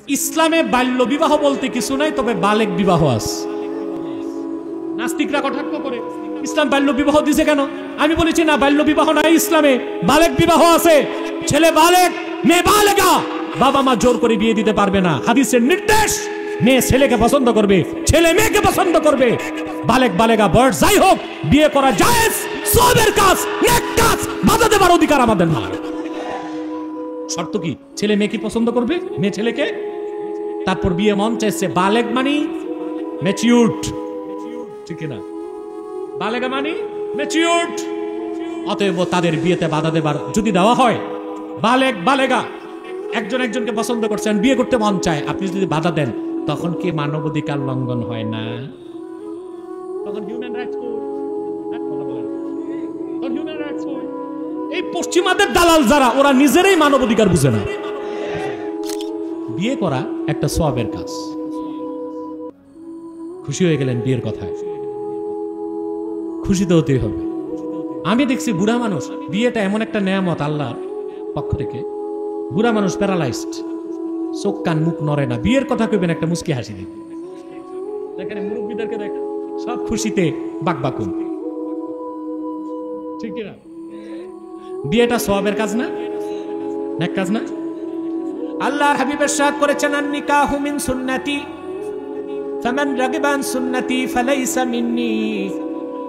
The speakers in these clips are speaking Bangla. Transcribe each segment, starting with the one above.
ইসলামে বাল্য বিবাহ বলতে কিছু নাই, তবে বালেক বিবাহ আছে। নাস্তিকরা কটাক্ষ করে ইসলাম বাল্য বিবাহ দিছে কেন? আমি বলেছি না, বাল্য বিবাহ নাই ইসলামে, বালেক বিবাহ আছে। ছেলে বালেক, মেয়ে বালেগা, বাবা মা জোর করে বিয়ে দিতে পারবে না। হাদিসের নির্দেশ, মেয়ে ছেলেকে পছন্দ করবে, ছেলে মেয়েকে পছন্দ করবে। বালেক বালেগা বয়স যাই হোক, বিয়ে করা জায়েজ, সওয়াবের কাজ, নেক কাজ, বাধা দেবার অধিকার আমাদের না। শর্ত কি? ছেলে মেয়েকে পছন্দ করবে, মেয়ে ছেলেকে। তারপর বিয়ে মন চাইছে। বালেক মানে ম্যাচিউরড, ঠিক না? বালেগা মানে ম্যাচিউরড। অতএব তাদের বিয়েতে বাধা দেবার যদি দেওয়া হয়, বালেক বালেগা একজন একজনকে পছন্দ করছেন, বিয়ে করতে মন চায়, আপনি যদি বাধা দেন, তখন কি মানবাধিকার লঙ্ঘন হয় না? তখন হিউম্যান রাইটস কই? তখন হিউম্যান রাইটস কই? এই পশ্চিমাদের দালাল যারা, ওরা নিজেরাই মানবাধিকার বুঝে না। বিয়ে করা একটা সওয়াবের কাজ। খুশি হয়ে গেলেন বিয়ের কথায়, খুশি তো হতেই হবে। আমি দেখছি বুড়া মানুষ, বিয়েটা এমন একটা নেয়ামত আল্লাহর পক্ষ থেকে। বুড়া মানুষ প্যারালাইজড, চোখ কান মুখ নড়ে না, বিয়ের কথা কইবেন একটা মুস্কি হাসি দিন। দেখেন মুরব্বীদেরকে দেখেন, সব খুশিতে বাকবাকুম, ঠিক না? বিয়েটা সওয়াবের কাজ না, নেক কাজ না? আল্লাহর হাবিব ইরশাদ করেছেন, আন নিকাহু মিন সুন্নতি ফামান রাগিবা আন সুন্নতি ফালাইসা মিন্নি।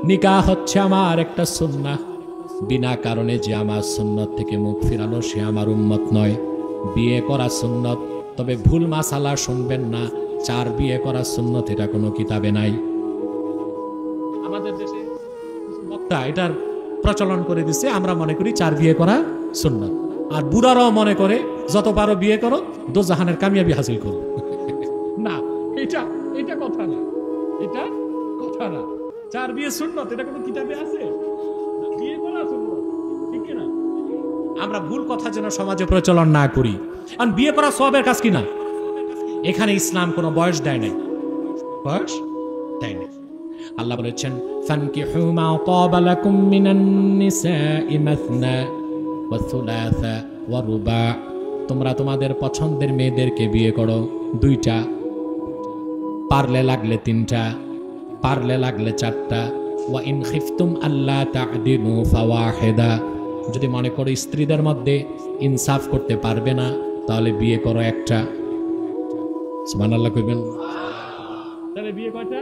নিকাহ হচ্ছে আমার একটা সুন্নাহ, বিনা কারণে যে আমার সুন্নত থেকে মুখ ফিরালো সে আমার উম্মত নয়। বিয়ে করা সুন্নত, তবে ভুল মাসালা শুনবেন না, 4 বিয়ে করা সুন্নত এটা কোনো কিতাবে নাই। আমাদের দেশে বক্তা এটার প্রচলন করে দিচ্ছে, আমরা মনে করি 4 বিয়ে করা সুন্নত। আর বুড়ারাও মনে করে যত পারো বিয়ে করো, দোজাহানের কামিয়াবি হাসিল করো। না, এটা এটা কথা না, এটা কথা না। 4 বিয়ে সুন্নত, এটা কোনো কিতাবে আছে? বিয়ে করা সুন্নত, ঠিক না? আমরা ভুল কথা যেন সমাজে প্রচলন না করি। কারণ বিয়ে করা সওয়াবের কাজ কিনা। এখানে ইসলাম কোনো বয়স দেয় নাই, বয়স দেয় নাই। আল্লাহ বলেছেন, ফানকিহু মা তাবা লাকুম মিনান নিসাই মাসনা ওয়া সুলাসা ওয়া রুবা। তোমরা তোমাদের পছন্দের মেয়েদেরকে বিয়ে করো 2টা, পারলে লাগলে 3টা, পারলে লাগলে 4টা। ওয়া ইন খিফতুম আল্লা তা'দিলু ফাওয়াহিদা। যদি মনে করো স্ত্রীদের মধ্যে ইনসাফ করতে পারবে না, তাহলে বিয়ে করো একটা। সুবহানাল্লাহ কইবেন। তাহলে বিয়ে কয়টা?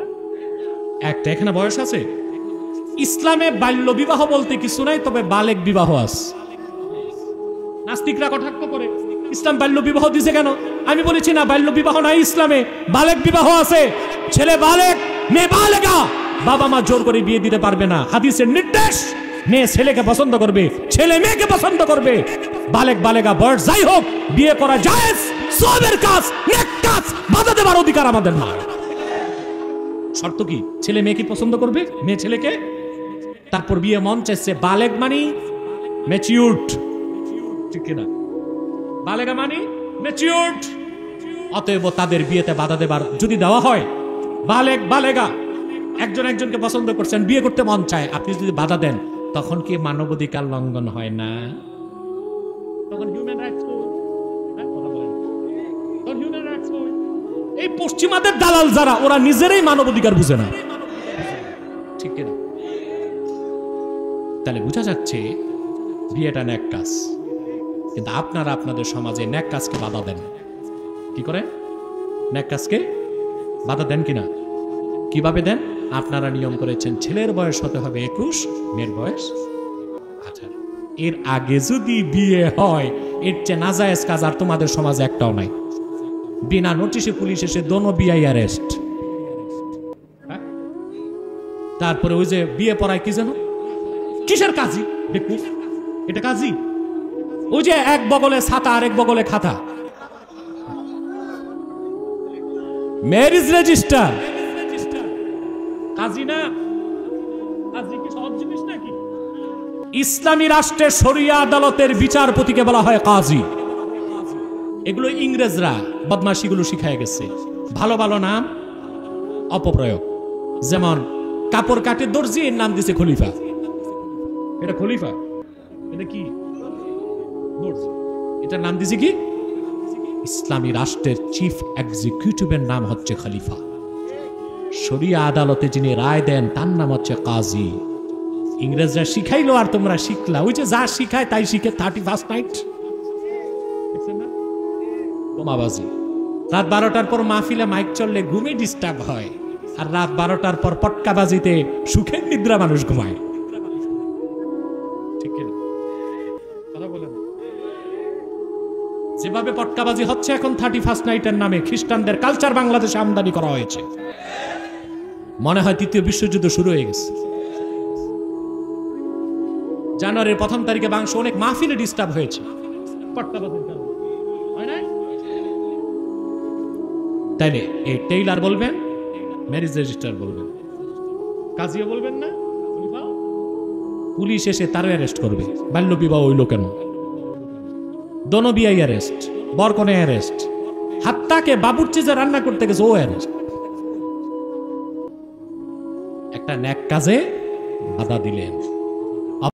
একটা। এখানে বয়স আছে? ইসলামে বাল্য বিবাহ বলতে কিছু নাই, তবে বালেক বিবাহ আছে। নাস্তিকরা কটাক্ষ করে ইসলাম বাল্য বিবাহ দিছে কেন? আমি বলেছি না, বাল্য বিবাহ নাই ইসলামে, বালেক বিবাহ আছে। ছেলে বালেক, মেয়ে বালেগা, বাবা মা জোর করে বিয়ে দিতে পারবে না। হাদিসের নির্দেশ, মেয়ে ছেলেকে পছন্দ করবে, ছেলে মেয়েকে পছন্দ করবে। বালেক বালেগা বয়স যাই হোক, বিয়ে করা জায়েজ, সওয়াবের কাজ, নেক কাজ, বাধা দেবার অধিকার আমাদের না। শর্ত কি? ছেলে মেয়েকে পছন্দ করবে, মেয়ে ছেলেকে। তারপর বিয়ে মন চাইছে। বালেক মানে ম্যাচিউরড, ঠিক না? বালেগা মানে ম্যাচিউরড। অতএব তাদের বিয়েতে বাধা দেবার যদি দেওয়া হয়, বালেক বালেগা একজন একজনকে পছন্দ করছেন, বিয়ে করতে মন চায়, আপনি যদি বাধা দেন, তখন কি মানবাধিকার লঙ্ঘন হয় না? তখন হিউম্যান রাইটস কই? তখন হিউম্যান রাইটস কই? এই পশ্চিমাদের দালাল যারা, ওরা নিজেরাই মানবাধিকার বুঝে না, ঠিক না? তাহলে বোঝা যাচ্ছে বিয়েটা নেক কাজ, কিন্তু আপনারা আপনাদের সমাজে নেক কাজকে বাধা দেন। কি করে? নেক কাজকে বাধা দেন কিনা? কিভাবে দেন? আপনারা নিয়ম করেছেন ছেলের বয়স হতে হবে 21, মেয়ের বয়স 18। এর আগে যদি বিয়ে হয়, এর চেয়ে নাজায়েজ কাজ আর তোমাদের সমাজে একটাও নাই। বিনা নোটিশে পুলিশ এসে দোনো বিয়াই অ্যারেস্ট। তারপরে ওই যে বিয়ে পড়ায় কি জানো, কিসের কাজী? দেখুন, এটা কাজী? ওই যে এক বগলে ছাতা আর এক বগলে খাতা, ম্যারেজ রেজিস্টার। কাজী না? কাজী কি সহজ জিনিস নাকি? ইসলামী রাষ্ট্রের শরিয়া আদালতের বিচারপতিকে বলা হয় কাজী। এগুলো ইংরেজরা বদমাশিগুলো শিখায় গেছে। ভালো ভালো নাম অপপ্রয়োগ। যেমন কাপড় কাটে দর্জি, এর নাম দিছে খলিফা। এটা খলিফা, এটা কি? দর্জি। এটার নাম দিছে কি? ইসলামী রাষ্ট্রের চিফ এক্সিকিউটিভের নাম হচ্ছে খলিফা। শরিয়া আদালতে যিনি রায় দেন তার নাম হচ্ছে কাজী। ইংরেজরা শিখাইলো আর তোমরা শিখলা, ওই যে যা শিখায় তাই শিখে 31st নাইট বোমাবাজি। রাত 12টার পর মাহফিলে মাইক চললে ঘুমে ডিস্টার্ব হয়, আর রাত 12টার পর পটকাবাজিতে সুখের নিদ্রা মানুষ ঘুমায়। ঠিক না? কথা বলেন। যেভাবে পটকাবাজি হচ্ছে এখন 31st নাইটের নামে খ্রিস্টানদের কালচার বাংলাদেশে আমদানি করা হয়েছে, মনে হয় তৃতীয় বিশ্বযুদ্ধ শুরু হয়ে গেছে। জানুয়ারির 1ম তারিখে বাংলাদেশে অনেক মাহফিলে ডিস্টার্ব হয়েছে পটকাবাজির কারণে, হয় না? তাইলে এই টেইলার বলবেন, ম্যারেজ রেজিস্ট্রার বলবেন, কাজীও বলবেন না, পুলিশ এসে তার অ্যারেস্ট করবে। বাল্য বিবাহ হইল কেন? দোনো বিয়াই অ্যারেস্ট, বরকনে অ্যারেস্ট, হাত্তাকে বাবুর্চি যে রান্না করতে গেছে ও অ্যারেস্ট। একটা ন্যাক কাজে বাধা দিলেন।